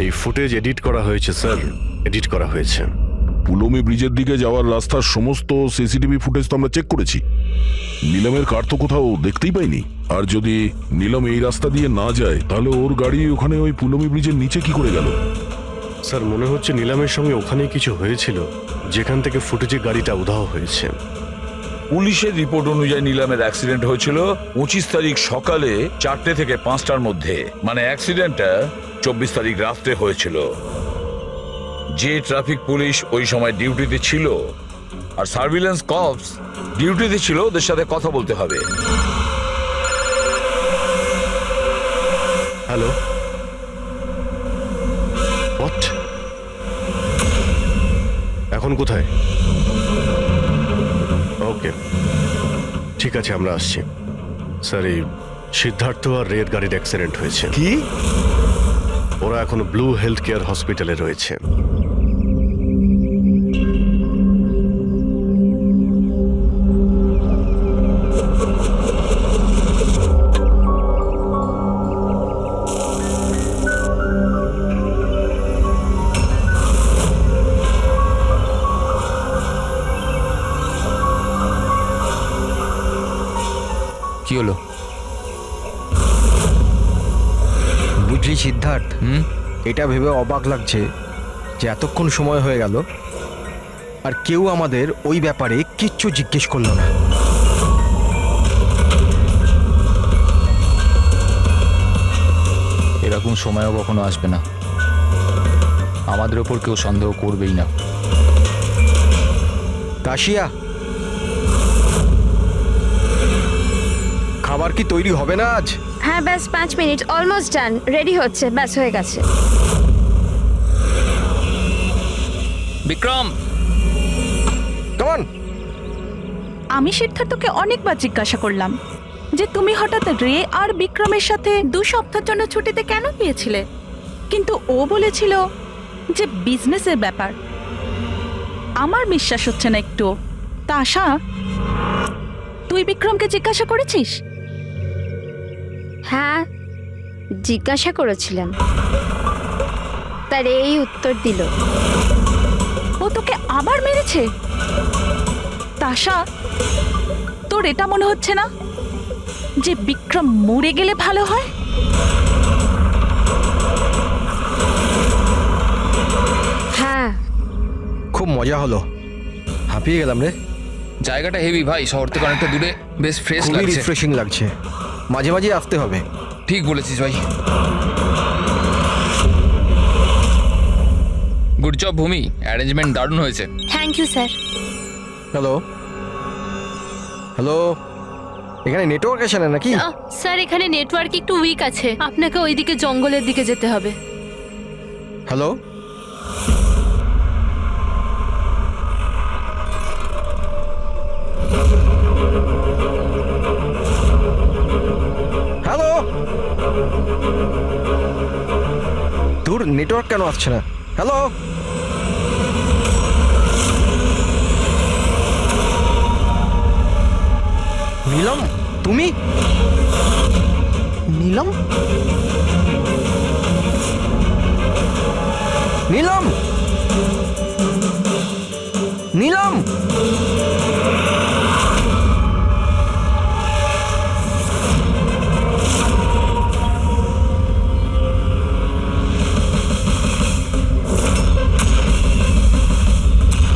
এই footage edit করা হয়েছে স্যার, এডিট করা হয়েছে। পুলমি ব্রিজের দিকে যাওয়ার রাস্তার সমস্ত সিসিটিভি ফুটেজ তো আমরা চেক করেছি। নীলমের কার তো কোথাও দেখতেই পাইনি। আর যদি নীলম এই রাস্তা দিয়ে না যায় তাহলে ওর গাড়ি ওখানে ওই পুলমি ব্রিজের নিচে কি করে গেল? স্যার মনে হচ্ছে নীলামের সঙ্গে ওখানেই কিছু হয়েছিল, যেখান থেকে ফুটেজে গাড়িটা উধাও হয়েছে। পুলিশের রিপোর্ট অনুযায়ী নীলামের অ্যাক্সিডেন্ট হয়েছিল 25 তারিখ সকালে 4টে থেকে 5টার মধ্যে, মানে অ্যাক্সিডেন্টটা 24 তারিখ রাত্রে হয়েছিল। যে ট্রাফিক পুলিশ ওই সময় ডিউটিতে ছিল আর সার্ভিলেন্স কপস ডিউটিতে ছিল, ওদের সাথে কথা বলতে হবে। Hello, what? এখন কোথায়? ওকে, ঠিক আছে, আমরা আসছি। স্যার, এই সিদ্ধার্থ আর রের গাড়ির অ্যাক্সিডেন্ট হয়েছে। কি? ওরা এখন ব্লু হেলথ কেয়ার হসপিটালে রয়েছে। কি হলো? বুঝলি সিদ্ধার্থ, এটা ভেবে অবাক লাগছে যে এতক্ষণ সময় হয়ে গেল আর কেউ আমাদের ওই ব্যাপারে কিচ্ছু জিজ্ঞেস করলো না। এরকম সময়ও কখনো আসবে না, আমাদের ওপর কেউ সন্দেহ করবেই না। কাশিয়া, খাবার কি তৈরি হবে না আজ? হ্যাঁ, ব্যাস 5 মিনিট, অলমোস্ট ডান, রেডি হচ্ছে, ব্যাস হয়ে গেছে। Bikram, come on. আমি সিদ্ধার্থকে অনেকবার জিজ্ঞাসা করলাম যে তুমি হঠাৎ রে আর বিক্রমের সাথে 2 সপ্তাহের জন্য ছুটিতে কেন গিয়েছিলে, কিন্তু ও বলেছিল যে বিজনেসের ব্যাপার। আমার বিশ্বাস হচ্ছে না একটু। তা আশা, তুই বিক্রমকে জিজ্ঞাসা করেছিস? হ্যাঁ, জিজ্ঞাসা করেছিলাম, তার এই উত্তর দিল। ও তোকে আবার মেরেছে? তাশা, তোর এটা মনে হচ্ছে না যে বিক্রম মরে গেলে ভালো হয়? হ্যাঁ, খুব মজা হলো, হাঁপিয়ে গেলাম রে। জায়গাটা হেভি ভাই, শহর থেকে অনেকটা দূরে, বেশ ফ্রেশ খুবই লাগছে। রিফ্রেশিং লাগছে, মাঝে মাঝে আসতে হবে। ঠিক বলেছিস ভাই। গুড জব ভূমি, অ্যারেঞ্জমেন্ট দারুণ হয়েছে। Thank you sir. Hello hello, এখানে নেটওয়ার্ক আসে না নাকি? স্যার, এখানে নেটওয়ার্ক একটু উইক আছে, আপনাকে ওইদিকে জঙ্গলের দিকে যেতে হবে। হ্যালো, হ্যালো, তোর নেটওয়ার্ক কেন আসছে না? হ্যালো, নীলম, তুমি? নীলম, নীলম, নীলম,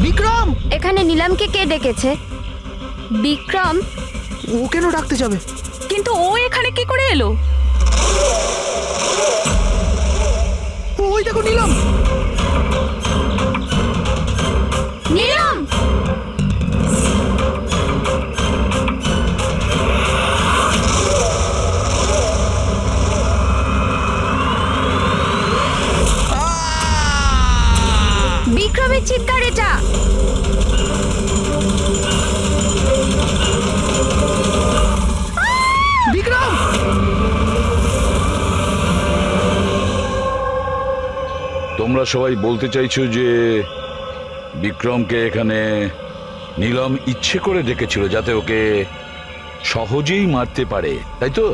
বিক্রম! এখানে নীলামকে কে ডেকেছে? বিক্রম? ও কেন ডাকতে যাবে? কিন্তু ও এখানে কি করে এলো? ওই দেখো নীলম! নীলাম! বিক্রমের চিৎকার এটা। বিক্রম! তোমরা সবাই বলতে চাইছো যে বিক্রমকে এখানে নীলম ইচ্ছে করে ডেকেছিল যাতে ওকে সহজেই মারতে পারে, তাই তো?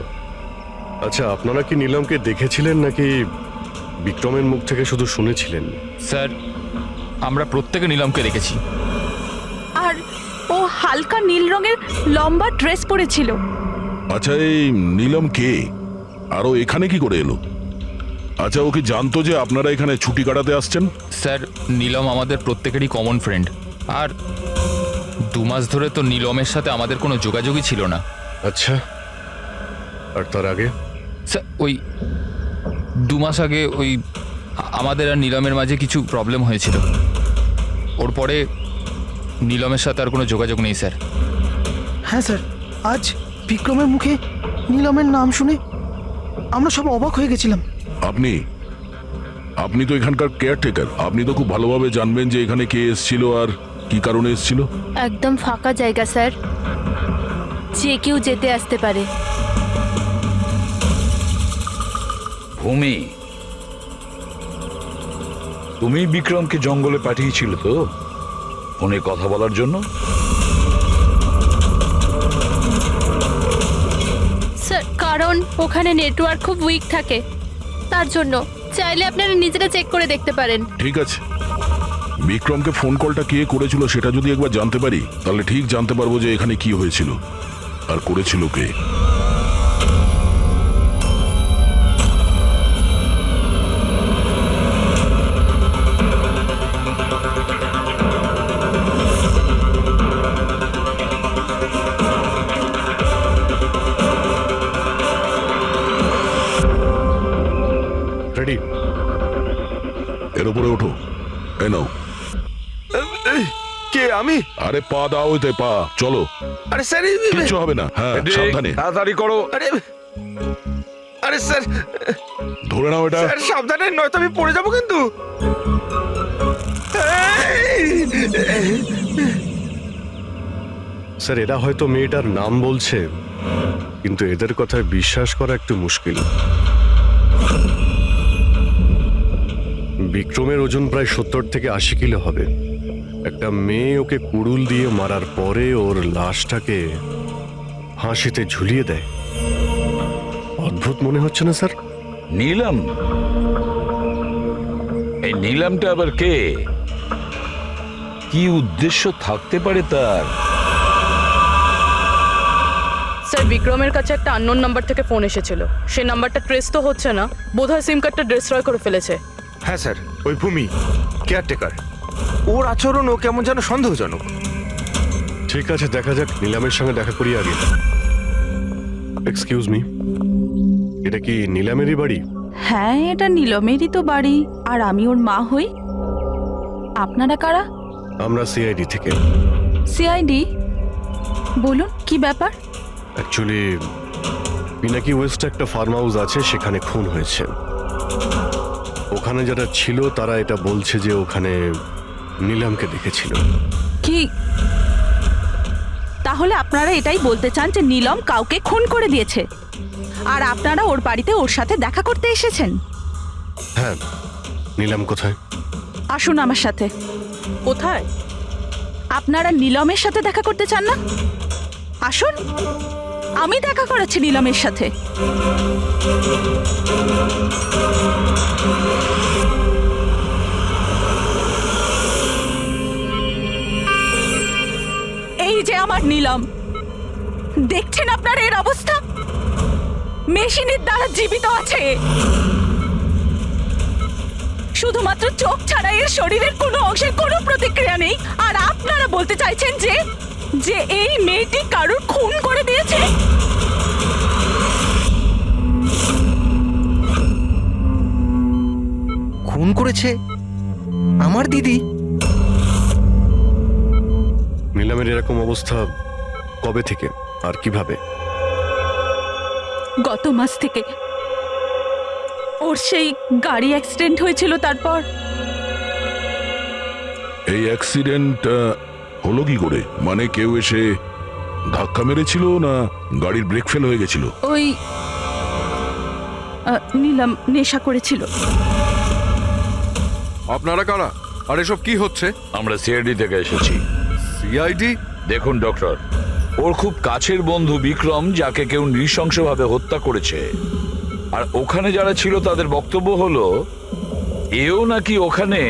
আচ্ছা, আপনারা কি নীলমকে দেখেছিলেন নাকি বিক্রমের মুখ থেকে শুধু শুনেছিলেন। স্যার আমরা প্রত্যেকে নিলামকে দেখেছি। আর ও হালকা নীল রঙের লম্বা ড্রেস পরেছিল। আচ্ছা, এই নীলম কে? আরও এখানে কি করে এলো? আচ্ছা, ও কি জানতো যে আপনারা এখানে ছুটি কাটাতে আসছেন? স্যার নীলম আমাদের প্রত্যেকেরই কমন ফ্রেন্ড, আর 2 মাস ধরে তো নীলমের সাথে আমাদের কোনো যোগাযোগই ছিল না। আচ্ছা, আর তার আগে? স্যার ওই 2 মাস আগে ওই আমাদের আর নীলমের মাঝে কিছু প্রবলেম হয়েছিল। ওর পরে নীলমের সাথে আর কোনো যোগাযোগ নেই স্যার। হ্যাঁ স্যার, আজ বিক্রমের মুখে নীলমের নাম শুনে আমরা সব অবাক হয়ে গেছিলাম। আপনি তো এখানকার কেয়ারটেকার, আপনি তো খুব ভালোভাবে জানবেন যে এখানে কে এসেছিল আর কি কারণে এসেছিল। একদম ফাঁকা জায়গা স্যার, যে কেউ যেতে আসতে পারে। ভূমি, তুমি বিক্রমকে জঙ্গলে পাঠিয়েছিল তো ফোনে কথা বলার জন্য? স্যার কারণ ওখানে নেটওয়ার্ক খুব উইক থাকে, তার জন্য। চাইলে আপনারা নিজেরা চেক করে দেখতে পারেন। ঠিক আছে, বিক্রমকে ফোন কলটা কে করেছিল সেটা যদি একবার জানতে পারি তাহলে ঠিক জানতে পারবো যে এখানে কি হয়েছিল আর করেছিল কে। রেডি? এর উপরে ওঠো। এই নাও। কে? আমি? আরে পা দাও, ওইতে পা। চলো। আরে স্যার, কিচ্ছু হবে না। হ্যাঁ, সাবধানে। তাড়াতাড়ি করো। আরে আরে স্যার, ধরে নাও এটা। স্যার সাবধানে, নয়তো আমি পড়ে যাবো কিন্তু। স্যার এরা হয়তো মেয়েটার নাম বলছে, কিন্তু এদের কথায় বিশ্বাস করা একটু মুশকিল। বিক্রমের ওজন প্রায় 70 থেকে 80 কিলো হবে। একটা মেয়ে ওকে কুড়ুল দিয়ে মারার পরে ওর লাশটাকে ফাঁসিতে ঝুলিয়ে দেয়। অদ্ভুত মনে হচ্ছে না স্যার? নীলম? এই নীলমটা আবার কে? কি উদ্দেশ্য থাকতে পারে তার? স্যার বিক্রমের কাছে একটা আননোন নাম্বার থেকে ফোন এসেছিল। সেই নাম্বারটা ট্রেস তো হচ্ছে না, বোধহয় সিম কার্ডটা ডিস্ট্রয় করে ফেলেছে। হ্যাঁ স্যার, ওই ভূমি কেয়ারটেকার, ওর আচরণও কেমন যেন সন্দেহজনক। ঠিক আছে, দেখা যাক, নিলামের সঙ্গে দেখা করি আগে। এক্সকিউজ মি, এটা কি নিলামেরই বাড়ি? হ্যাঁ, এটা নীলমেরই তো বাড়ি, আর আমি ওর মা হই। আপনারা কারা? আমরা সিআইডি থেকে। সিআইডি? বলুন কি ব্যাপার? অ্যাকচুয়ালি পিনাকি ওয়েস্টে একটা ফার্ম হাউস আছে, সেখানে খুন হয়েছে। ওখানে যারা ছিল তারা এটা বলছে যে ওখানে নিলামকে দেখেছিল। কি তাহলে আপনারা এটাই বলতে চান যে নীলম কাউকে খুন করে দিয়েছে, আর আপনারা ওর বাড়িতে ওর সাথে দেখা করতে এসেছেন? হ্যাঁ, নিলাম কোথায়? আসুন আমার সাথে। কোথায়? আপনারা নীলমের সাথে দেখা করতে চান না? আসুন, আমি দেখা করাচ্ছি নীলমের সাথে। এই যে আমার নীলম, দেখছেন আপনার এর অবস্থা? মেশিনের দ্বারা জীবিত আছে, শুধুমাত্র চোখ ছাড়া এর শরীরের কোনো অংশের কোনো প্রতিক্রিয়া নেই। আর আপনারা বলতে চাইছেন যে যে এই মেয়েটি কারোর খুন করে দিয়েছে? খুন করেছে আমার দিদি? নিলামের এরকম অবস্থা কবে থেকে আর কিভাবে? গত মাস থেকে। ওর সেই গাড়ি অ্যাক্সিডেন্ট হয়েছিল, তারপর। এই অ্যাক্সিডেন্ট হলো কি করে? মানে কেউ এসে ধাক্কা মেরেছিল না গাড়ির ব্রেক ফেল হয়ে গেছিল? ওই নীলম নেশা করেছিল। আপনারা কারা আর এসব কি হচ্ছে? আমরা সিআইডি থেকে এসেছি। সিআইডি? দেখুন ডক্টর, ওর খুব কাছের বন্ধু বিক্রম, যাকে কেউ নৃশংসভাবে হত্যা করেছে, আর ওখানে যারা ছিল তাদের বক্তব্য হলো এও নাকি ওখানে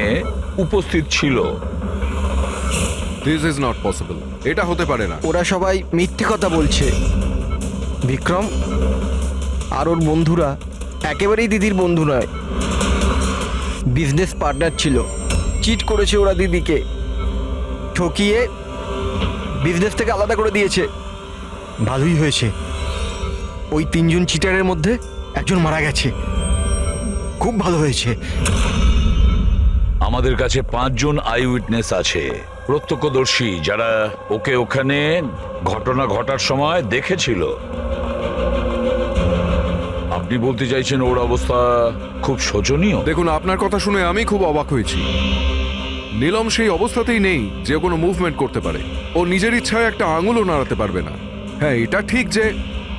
উপস্থিত ছিল। দিস ইজ নট পসিবল, এটা হতে পারে না। ওরা সবাই মিথ্যে কথা বলছে। বিক্রম আর ওর বন্ধুরা একেবারেই দিদির বন্ধু নয়, বিজনেস পার্টনার ছিল। চিট করেছে ওরা দিদিকে, ঠকিয়ে বিজনেস থেকে আলাদা করে দিয়েছে। ভালোই হয়েছে, ওই 3 জন চিটারের মধ্যে একজন মারা গেছে। খুব ভালো হয়েছে। আমাদের কাছে 5 জন আই উইটনেস আছে, প্রত্যক্ষদর্শী, যারা ওকে ওখানে ঘটনা ঘটার সময় দেখেছিল। আপনি বলতে চাইছেন ওর অবস্থা খুব শোচনীয়? দেখুন, আপনার কথা শুনে আমি খুব অবাক হয়েছি। নীলম সেই অবস্থাতেই নেই যে কোনো মুভমেন্ট করতে পারে। ও নিজের ইচ্ছায় একটা আঙুলও নাড়াতে পারবে না। হ্যাঁ, এটা ঠিক যে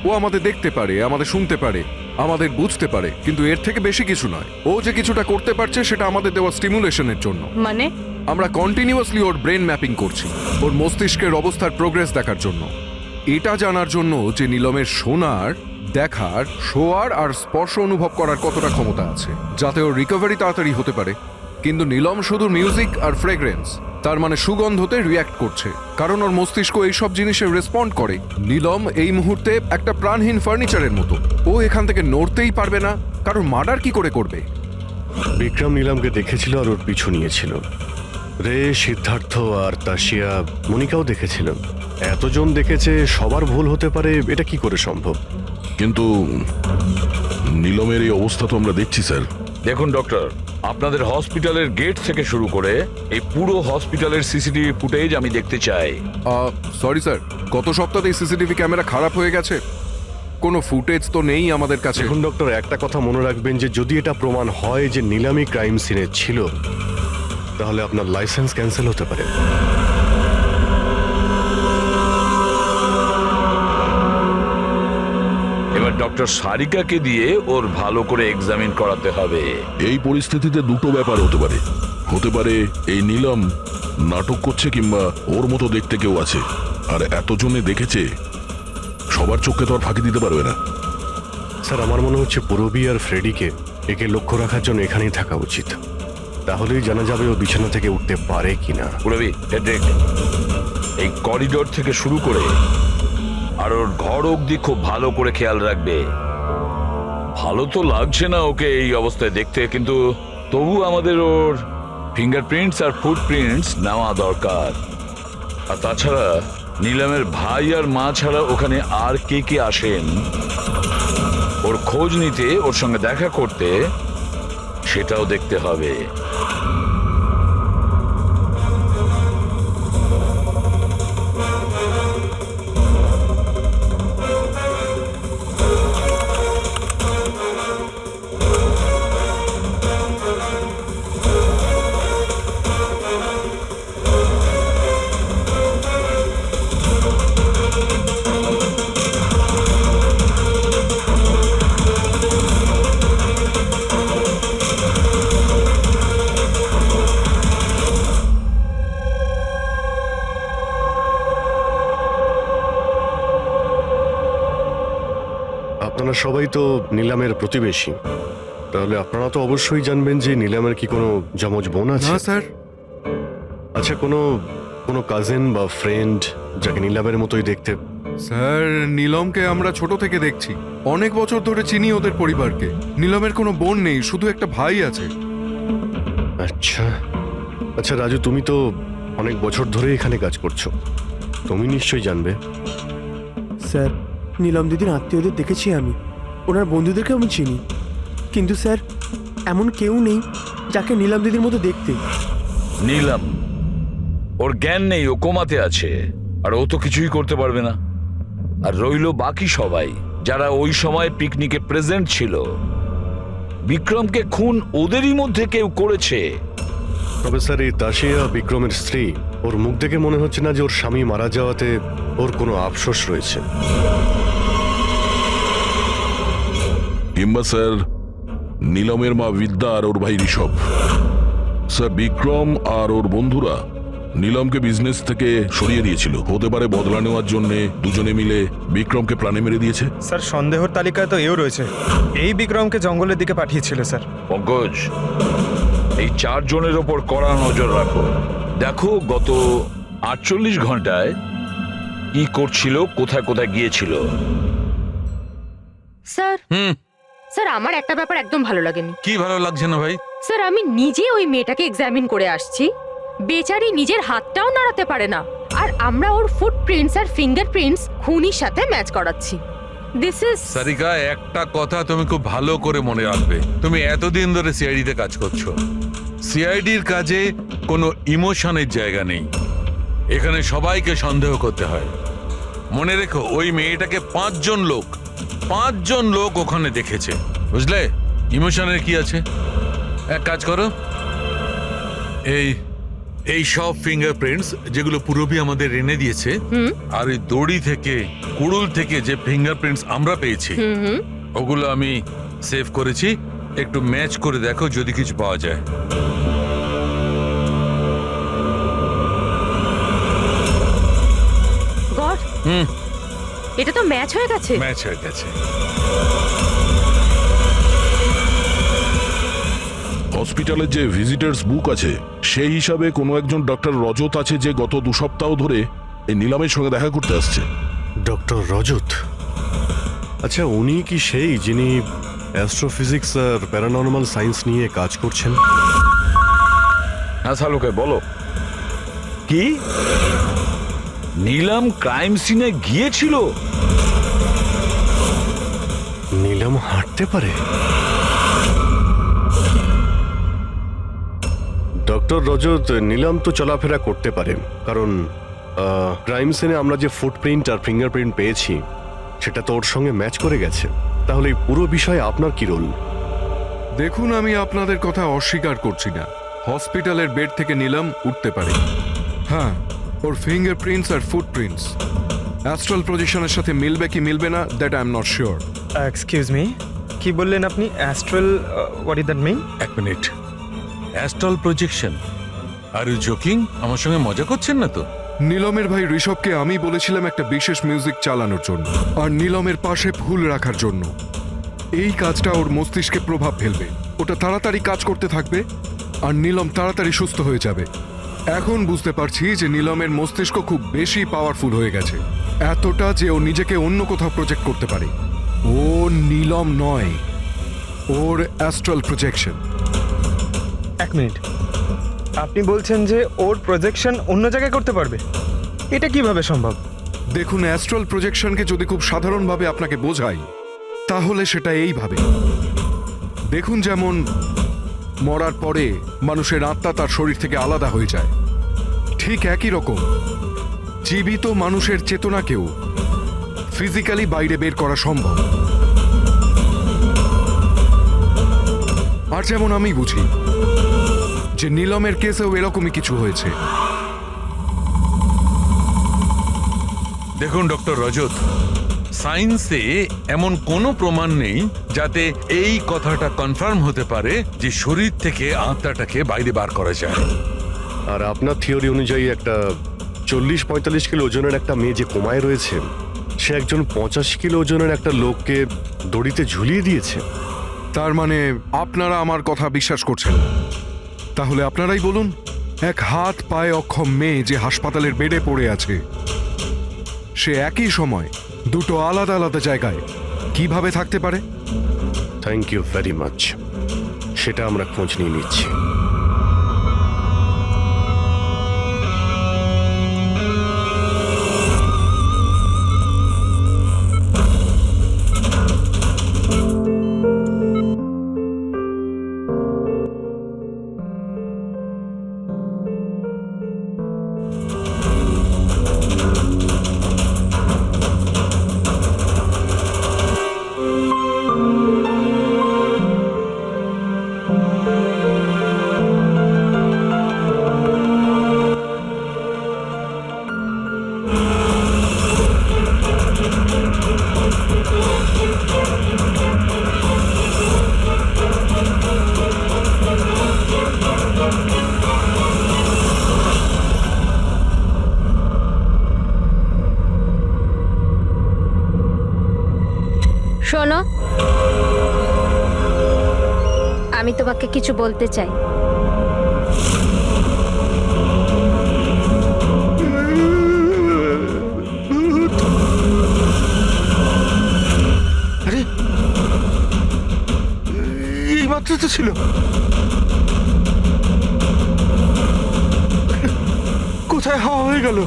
ও আমাদের দেখতে পারে, আমাদের শুনতে পারে, আমাদের বুঝতে পারে, কিন্তু এর থেকে বেশি কিছু নয়। ও যে কিছুটা করতে পারছে সেটা আমাদের দেওয়া স্টিমুলেশনের জন্য। মানে আমরা কন্টিনিউয়াসলি ওর ব্রেন ম্যাপিং করছি, ওর মস্তিষ্কের অবস্থার প্রোগ্রেস দেখার জন্য। এটা জানার জন্য যে নীলমের শোনার, দেখার, শোয়ার আর স্পর্শ অনুভব করার কতটা ক্ষমতা আছে, যাতে ওর রিকভারি তাড়াতাড়ি হতে পারে। কিন্তু নীলম শুধু মিউজিক আর ফ্রেগ্রেন্স, তার মানে সুগন্ধতে রিয়্যাক্ট করছে, কারণ ওর মস্তিষ্ক এইসব জিনিসে রেসপন্ড করে। নীলম এই মুহূর্তে একটা প্রাণহীন ফার্নিচারের মতো। ও এখান থেকে নড়তেই পারবে না, কারণ মার্ডার কি করে করবে? বিক্রম নীলামকে দেখেছিল আর ওর পিছু নিয়েছিল। রে, সিদ্ধার্থ আর তাশিয়া, মনিকাও দেখেছিল। এতজন দেখেছে, সবার ভুল হতে পারে, এটা কি করে সম্ভব? কিন্তু নীলমের এই অবস্থা তো আমরা দেখছি স্যার। দেখুন ডক্টর, আপনাদের হসপিটালের গেট থেকে শুরু করে এই পুরো হসপিটালের সিসিটিভি ফুটেজ আমি দেখতে চাই। সরি স্যার, গত সপ্তাহে সিসিটিভি ক্যামেরা খারাপ হয়ে গেছে, কোনো ফুটেজ তো নেই আমাদের কাছে। দেখুন ডক্টর, একটা কথা মনে রাখবেন যে যদি এটা প্রমাণ হয় যে নীলামি ক্রাইম সিনে ছিল, তাহলে আপনার লাইসেন্স ক্যান্সেল হতে পারে। এবার ডক্টর সারিকাকে দিয়ে ওর ভালো করে এক্সামিন করাতে হবে। এই পরিস্থিতিতে দুটো ব্যাপার হতে পারে। হতে পারে এই নীলম নাটক করছে, কিংবা ওর মতো দেখতে কেউ আছে, আর এতজনে দেখেছে, সবার চোখে তো আর ফাঁকি দিতে পারবে না। স্যার, আমার মনে হচ্ছে পুরবী আর ফ্রেডিকে একে লক্ষ্য রাখার জন্য এখানেই থাকা উচিত। তাহলেই জানা যাবে ও বিছানা থেকে উঠতে পারে কিনা। পুরবী, হেডরেক, এই করিডোর থেকে শুরু করে আর ওর ঘর অবধি খুব ভালো করে খেয়াল রাখবে। ভালো তো লাগছে না ওকে এই অবস্থায় দেখতে, কিন্তু তবু আমাদের ওর ফিঙ্গারপ্রিন্টস আর ফুটপ্রিন্টস নেওয়া দরকার। আর তাছাড়া নীলামের ভাই আর মা ছাড়া ওখানে আর কে কে আসেন ওর খোঁজ নিতে, ওর সঙ্গে দেখা করতে, সেটাও দেখতে হবে। আপনারা সবাই তো নীলামের প্রতিবেশী, তাহলে আপনারা তো অবশ্যই জানবেন যে নীলামের কি কোনো যমজ বোন আছে? না স্যার। আচ্ছা, কোনো কাজিন বা ফ্রেন্ড যাকে নীলামের মতোই দেখতে? স্যার, নীলমকে আমরা ছোট থেকে দেখছি, অনেক বছর ধরে চিনি ওদের পরিবারকে। নীলমের কোনো বোন নেই, শুধু একটা ভাই আছে। আচ্ছা আচ্ছা রাজু, তুমি তো অনেক বছর ধরে এখানে কাজ করছো, তুমি নিশ্চয়ই জানবে। স্যার, নীলম দিদির আত্মীয়দের দেখেছি আমি, ওনার বন্ধুদেরকে আমি চিনি, কিন্তু স্যার এমন কেউ নেই যাকে নীলম দিদির মতো দেখতে। নীলম, ওর জ্ঞান নেই, ও কোমাতে আছে, আর ও তো কিছুই করতে পারবে না। আর রইলো বাকি সবাই যারা ওই সময় পিকনিকে প্রেজেন্ট ছিল। বিক্রমকে খুন ওদেরই মধ্যে কেউ করেছে। তবে স্যার, এই তাশিয়া বিক্রমের স্ত্রী, ওর মুখ দেখে মনে হচ্ছে না যে ওর স্বামী মারা যাওয়াতে ওর কোনো আফসোস রয়েছে। কিংবা স্যার নীলমের মা বিদ্যা আর ওর ভাই ঋষভ। স্যার, বিক্রম আর ওর বন্ধুরা নীলমকে বিজনেস থেকে সরিয়ে দিয়েছিল। হতে পারে বদলা নেওয়ার জন্য দুজনে মিলে বিক্রমকে প্রাণে মেরে দিয়েছে। স্যার সন্দেহর তালিকায় তো এও রয়েছে। এই বিক্রমকে জঙ্গলের দিকে পাঠিয়েছিল স্যার। পঙ্কজ, এই 4 জনের ওপর কড়া নজর রাখো। দেখো গত 48 ঘন্টায় কি করছিল, কোথায় কোথায় গিয়েছিল। স্যার স্যার আমার একটা ব্যাপার একদম ভালো লাগেনি। কি ভালো লাগছে না ভাই? স্যার আমি নিজে ওই মেয়েটাকে এক্সামিন করে আসছি, বেচারি নিজের হাতটাও নাড়াতে পারে না, আর আমরা ওর ফুটপ্রিন্টস আর ফিঙ্গারপ্রিন্টস খুনির সাথে ম্যাচ করাচ্ছি। দিস ইজ সারিকা, একটা কথা তুমি খুব ভালো করে মনে রাখবে। তুমি এতদিন ধরে সিআইডিতে কাজ করছো। সিআইডির কাজে কোনো ইমোশনের জায়গা নেই। এখানে সবাইকে সন্দেহ করতে হয়। মনে রেখো, ওই মেয়েটাকে 5 জন লোক ওখানে দেখেছে, বুঝলে? ইমোশনের কি আছে? এক কাজ করো, এই সব ফিঙ্গারপ্রিন্টস যেগুলো পূরবী আমাদের এনে দিয়েছে, আর ওই দড়ি থেকে কুড়ুল থেকে যে ফিঙ্গারপ্রিন্টস আমরা পেয়েছি, ওগুলো আমি সেভ করেছি। একটু ম্যাচ করে দেখো যদি কিছু পাওয়া যায়। গড, এটা তো ম্যাচ হয়ে গেছে। ম্যাচ হয়ে গেছে। হসপিটালের যে ভিজিটার্স বুক আছে সেই হিসাবে কোনো একজন ডক্টর রজত আছে যে গত 2 সপ্তাহ ধরে এই নিলামের সঙ্গে দেখা করতে আসছে। ডক্টর রজত? আচ্ছা, উনি কি সেই যিনি অ্যাস্ট্রোফিজিক্স আর প্যারানর্মাল সায়েন্স নিয়ে কাজ করছেন? হ্যাঁ শালুকে বলো। কি নীলম ক্রাইম সিনে গিয়েছিল? নীলম হাঁটতে পারে? ডক্টর রজত, নীলম তো চলাফেরা করতে পারে, কারণ ক্রাইম সিনে আমরা যে ফুটপ্রিন্ট আর ফিঙ্গারপ্রিন্ট পেয়েছি সেটা তো ওর সঙ্গে ম্যাচ করে গেছে। তাহলে এই পুরো বিষয়ে আপনার কি রোল? দেখুন, আমি আপনাদের কথা অস্বীকার করছি না। হসপিটালের বেড থেকে নীলম উঠতে পারে। হ্যাঁ, ওর ফিঙ্গারপ্রিন্টস আর ফুটপ্রিন্টস অ্যাস্ট্রাল প্রজেকশনের সাথে মিলবে কি মিলবে না, that I am not sure. Excuse me, কি বললেন আপনি? Astral, what is that mean? এক মিনিট। Astral projection? Are you joking? আমার সঙ্গে মজা করছেন না তো? নীলমের ভাই ঋষভকে আমি বলেছিলাম একটা বিশেষ মিউজিক চালানোর জন্য আর নীলমের পাশে ফুল রাখার জন্য। এই কাজটা ওর মস্তিষ্কে প্রভাব ফেলবে, ওটা তাড়াতাড়ি কাজ করতে থাকবে আর নীলম তাড়াতাড়ি সুস্থ হয়ে যাবে। এখন বুঝতে পারছি যে নীলমের মস্তিষ্ক খুব বেশি পাওয়ারফুল হয়ে গেছে, এতটা যে ও নিজেকে অন্য কোথাও প্রজেক্ট করতে পারে। ও নীলম নয়, ওর অ্যাস্ট্রাল প্রজেকশন। এক মিনিট, আপনি বলছেন যে ওর প্রজেকশন অন্য জায়গায় করতে পারবে? এটা কিভাবে সম্ভব? দেখুন, অ্যাস্ট্রাল প্রজেকশনকে যদি খুব সাধারণভাবে আপনাকে বোঝাই তাহলে সেটা এইভাবে। দেখুন, যেমন মরার পরে মানুষের আত্মা তার শরীর থেকে আলাদা হয়ে যায়, ঠিক একই রকম জীবিত মানুষের চেতনাকেও ফিজিক্যালি বাইরে বের করা সম্ভব। আর যেমন আমি বুঝি যে নীলমের কেসেও এরকমই কিছু হয়েছে। দেখুন ডক্টর রজত, সায়েন্সে এমন কোনো প্রমাণ নেই যাতে এই কথাটা কনফার্ম হতে পারে যে শরীর থেকে আত্মাটাকে বাইরে বার করা যায়। আর আপনার থিওরি অনুযায়ী একটা 40-45 কিলো ওজনের একটা মেয়ে যে কোমায় রয়েছে, সে একজন 85 কিলো ওজনের একটা লোককে দড়িতে ঝুলিয়ে দিয়েছে। তার মানে আপনারা আমার কথা বিশ্বাস করছেন না? তাহলে আপনারাই বলুন, এক হাত পায়ে অক্ষম মেয়ে যে হাসপাতালের বেডে পড়ে আছে, সে একই সময় দুটো আলাদা আলাদা জায়গায় কিভাবে থাকতে পারে? থ্যাংক ইউ ভেরি মাচ, সেটা আমরা খোঁজ নিয়ে নিচ্ছি। তোমাকে কিছু বলতে চাই। আরে এই মাত্র তো ছিল। কোথায় হাওয়া হয়ে গেল?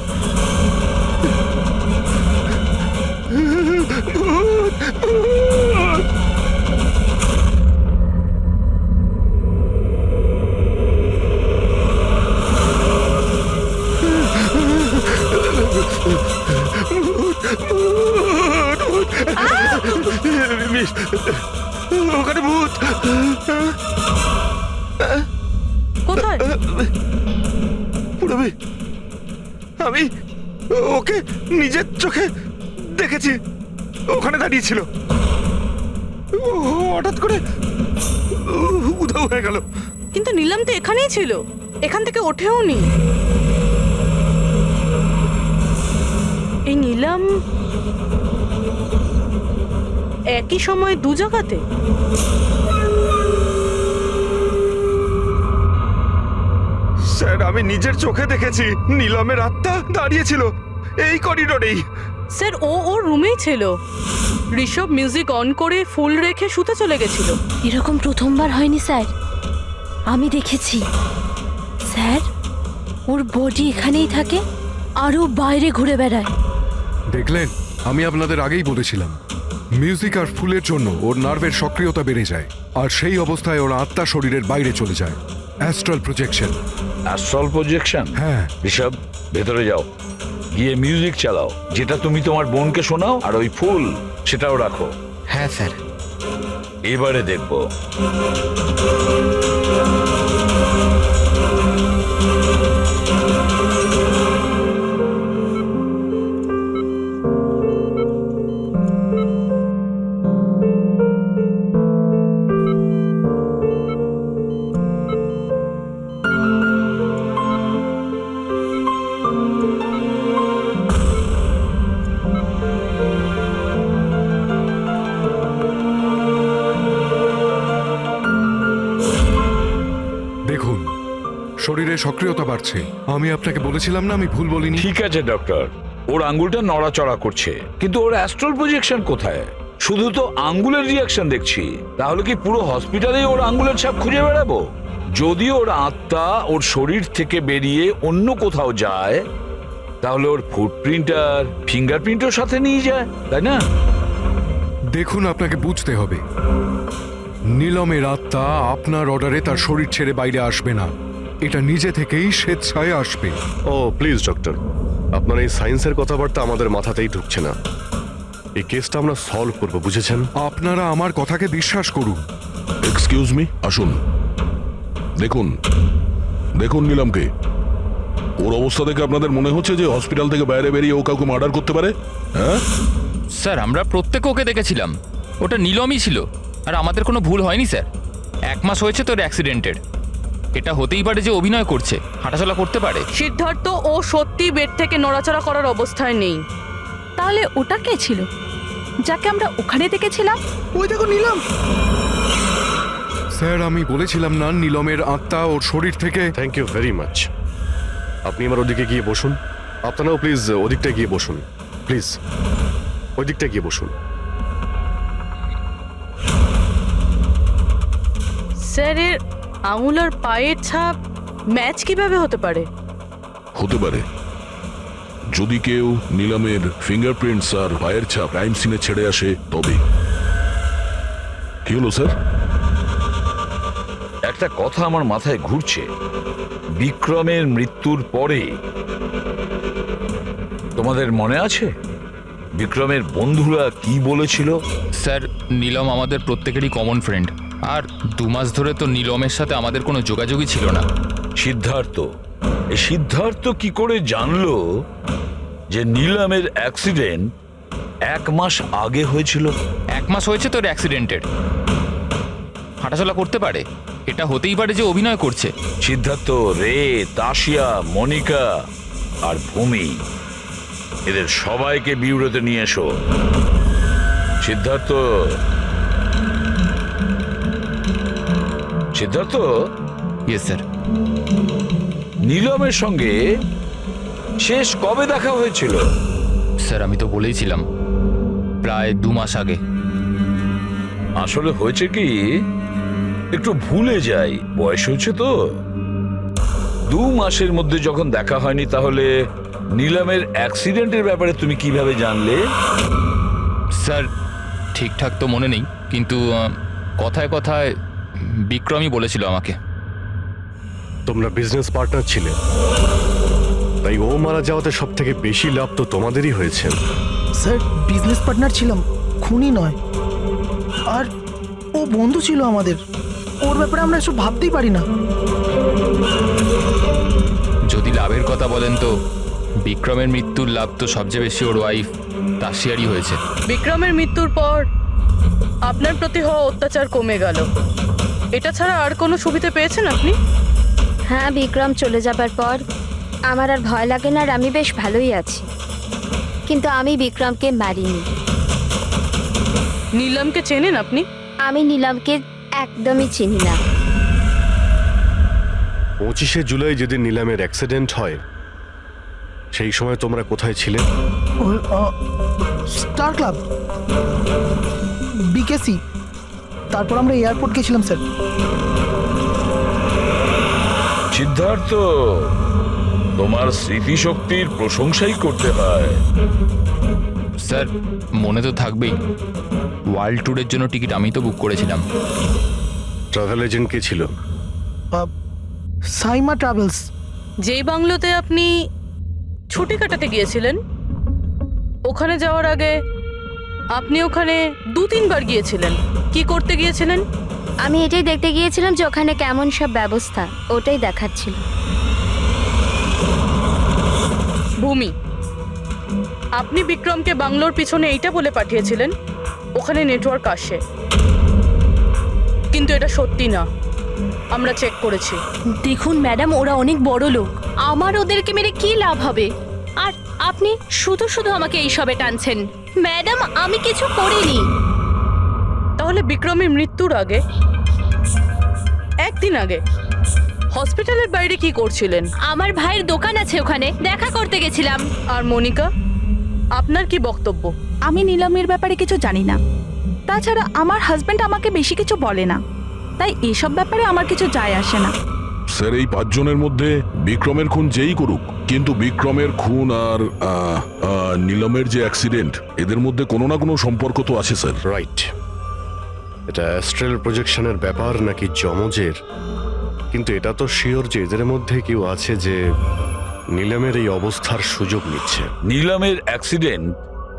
ওখানে ভূত। কোথায়? পুরবি, আমি ওকে নিজের চোখে দেখেছি। ওখানে দাঁড়িয়ে ছিল, হঠাৎ করে উধাও হয়ে গেল। কিন্তু নীলম তো এখানেই ছিল, এখান থেকে ওঠেও নি। এই নীলম একই সময় দু জায়গাতে? স্যার, আমি নিজের চোখে দেখেছি নীলমের আত্মা দাঁড়িয়েছিল এই করিডোরেই। স্যার, ওর রুমেই ছিল। ঋষভ মিউজিক অন করে ফুল রেখে শুতে চলে গেছিল। এরকম প্রথমবার হয়নি স্যার, আমি দেখেছি। স্যার, ওর বডি এখানেই থাকে আর ও বাইরে ঘুরে বেড়ায়। দেখলেন, আমি আপনাদের আগেই বলেছিলাম মিউজিক আর ফুলের জন্য ওর নার্ভের সক্রিয়তা বেড়ে যায়, আর সেই অবস্থায় ওর আত্মা শরীরের বাইরে চলে যায়। Astral projection. Astral projection? হ্যাঁ। ঋষভ, ভেতরে যাও, গিয়ে মিউজিক চালাও, যেটা তুমি তোমার বোনকে শোনাও, আর ওই ফুল সেটাও রাখো। হ্যাঁ স্যার। এবারে দেখবো। দেখুন, শরীরে সক্রিয়তা বাড়ছে। আমি আপনাকে বলেছিলাম না আমি ভুল বলিনি? ঠিক আছে ডক্টর, ওর আঙ্গুলটা নড়াচড়া করছে, কিন্তু ওর অ্যাস্ট্রাল প্রজেকশন কোথায়? শুধু তো আঙ্গুলের রিয়াকশন দেখছি। তাহলে কি পুরো হসপিটালেই ওর আঙ্গুলের ছাপ খুঁজে বেড়াবো? যদি ওর আত্মা ওর শরীর থেকে বেরিয়ে অন্য কোথাও যায়, তাহলে ওর ফুটপ্রিন্ট আর ফিঙ্গারপ্রিন্টও সাথে নিয়ে যায়, তাই না? দেখুন, আপনাকে বুঝতে হবে, নীলমের আত্মা আপনার অর্ডারে তার শরীর ছেড়ে বাইরে আসবে না। এটা নিজে থেকেই স্বেচ্ছায় আসবে। ও প্লিজ ডক্টর, আপনার এই সায়েন্সের কথাবার্তা আমাদের মাথাতেই ঢুকছে না। এই কেসটা আমরা সলভ করব, বুঝেছেন? আপনারা আমার কথাকে বিশ্বাস করুন। এক্সকিউজ মি, আসুন। দেখুন দেখুন নীলমকে। ওর অবস্থা দেখে আপনাদের মনে হচ্ছে যে হসপিটাল থেকে বাইরে বেরিয়ে ও কাউকে মার্ডার করতে পারে? হ্যাঁ স্যার, আমরা প্রত্যেকে ওকে দেখেছিলাম। ওটা নীলমই ছিল, আর আমাদের কোনো ভুল হয়নি স্যার। 1 মাস হয়েছে তোর অ্যাক্সিডেন্টের। এটা হতেই পারে যে অভিনয় করছে, হাঁটাচলা করতে পারে। সিদ্ধার্থ, ও সত্যি বেড থেকে নড়াচড়া করার অবস্থায় নেই। তাহলে ওটা কে ছিল যাকে আমরা ওখানে দেখেছিলাম? ওই দেখো নীলম। স্যার, আমি বলেছিলাম না নীলমের আত্মা ওর শরীর থেকে। Thank you very much. আপনি আমার ওদিকে গিয়ে বসুন। আপনারাও প্লিজ ওদিকটা গিয়ে বসুন, প্লিজ ওই দিকটা গিয়ে বসুন। স্যার, এর আঙুল আর পায়ের ছাপ ম্যাচ কিভাবে হতে পারে? হতে পারে যদি কেউ নীলমের ফিঙ্গারপ্রিন্টস আর পায়ের ছাপ ক্রাইম সিনে ছেড়ে আসে তবে। কি হলো স্যার? একটা কথা আমার মাথায় ঘুরছে। বিক্রমের মৃত্যুর পরে তোমাদের মনে আছে বিক্রমের বন্ধুরা কি বলেছিল? স্যার, নীলম আমাদের প্রত্যেকেরই কমন ফ্রেন্ড, আর 2 মাস ধরে তো নীলমের সাথে আমাদের কোনো যোগাযোগই ছিল না। সিদ্ধার্থ কি করে জানলো যে নীলমের অ্যাক্সিডেন্ট 1 মাস আগে হয়েছিল? 1 মাস হয়েছে তোর অ্যাক্সিডেন্টের। হাঁটাচলা করতে পারে, এটা হতেই পারে যে অভিনয় করছে। সিদ্ধার্থ, রে, তাশিয়া, মনিকা আর ভূমি, এদের সবাইকে বিউরোতে নিয়ে এসো। Siddharth, Siddharth, yes sir. নীলমের সঙ্গে শেষ কবে দেখা হয়েছিল? স্যার আমি তো বলেইছিলাম, প্রায় 2 মাস আগে। আসলে হয়েছে কি, একটু ভুলে যাই, বয়স হচ্ছে তো। 2 মাসের মধ্যে যখন দেখা হয়নি, তাহলে নীলমের অ্যাক্সিডেন্টের ব্যাপারে তুমি কিভাবে জানলে? স্যার ঠিকঠাক তো মনে নেই, কিন্তু কথায় কথায় বিক্রমই বলেছিল আমাকে। তোমরা বিজনেস পার্টনার ছিলে, তাই ও মারা যাওয়াতে সব থেকে বেশি লাভ তো তোমাদেরই হয়েছে। স্যার বিজনেস পার্টনার ছিলাম, খুনি নয়। আর ও বন্ধু ছিল আমাদের, ওর ব্যাপারে আমরা এসব ভাবতেই পারি না। যদি লাভের কথা বলেন তো বিক্রমের মৃত্যুর লাভ তো সবচেয়ে বেশি ওর ওয়াইফ তাসিয়ারই হয়েছে। বিক্রমের মৃত্যুর পর আপনার প্রতি হওয়া অত্যাচার কমে গেল, এটা ছাড়া আর কোনো সুবিধা পেয়েছেন আপনি? হ্যাঁ, বিক্রম চলে যাবার পর আমার আর ভয় লাগে না, আর আমি বেশ ভালোই আছি। কিন্তু আমি বিক্রমকে মারিনি। নীলমকে চেনেন আপনি? আমি নীলমকে একদমই চিনি না। 25শে জুলাই যেদিন নীলামের অ্যাক্সিডেন্ট হয়, সেই সময় তোমরা কোথায় ছিলে? স্টার ক্লাব, বিকেসি, তারপর আমরা এয়ারপোর্ট গেছিলাম স্যার। সিদ্ধার্থ, তোমার স্মৃতিশক্তির প্রশংসাই করতে হয়। স্যার মনে তো থাকবেই, ওয়ার্ল্ড ট্যুরের জন্য টিকিট আমি তো বুক করেছিলাম। ট্রাভেল এজেন্ট কে ছিল? সাইমা ট্রাভেলস। যেই বাংলোতে আপনি ছুটি কাটাতে গিয়েছিলেন, ওখানে যাওয়ার আগে আপনি ওখানে 2-3 বার গিয়েছিলেন। কি করতে গিয়েছিলেন? আমি এটাই দেখতে গিয়েছিলাম যে ওখানে কেমন সব ব্যবস্থা, ওটাই দেখাচ্ছিল। ভূমি, আপনি বিক্রমকে বাংলোর পিছনে এইটা বলে পাঠিয়েছিলেন ওখানে নেটওয়ার্ক আসে, কিন্তু এটা সত্যি না, আমরা চেক করেছি। দেখুন ম্যাডাম, ওরা অনেক বড় লোক, আমার ওদেরকে মেরে কি লাভ হবে? আর আপনি শুধু শুধু আমাকে এইসবে টানছেন। ম্যাডাম, আমি কিছু করিনি। তাহলে বিক্রমের মৃত্যুর আগে, একদিন আগে হসপিটালের বাইরে কি করছিলেন? আমার ভাইয়ের দোকান আছে, ওখানে দেখা করতে গেছিলাম। আর মনিকা, আপনার কি বক্তব্য? আমি নীলমের ব্যাপারে কিছু জানি না, তাছাড়া আমার হাজবেন্ড আমাকে বেশি কিছু বলে না, তাই এসব ব্যাপারে আমার কিছু যায় আসে না। স্যার এই 5 জনের মধ্যে বিক্রমের খুন যেই করুক, কিন্তু বিক্রমের খুন আর নীলমের যে অ্যাক্সিডেন্ট, এদের মধ্যে কোনো না কোনো সম্পর্ক তো আছে স্যার। রাইট। এটা অ্যাস্ট্রাল প্রজেকশনের ব্যাপার নাকি যমজের, কিন্তু এটা তো শিওর যে এদের মধ্যে কেউ আছে যে নীলমের এই অবস্থার সুযোগ নিচ্ছে। নীলমের অ্যাক্সিডেন্ট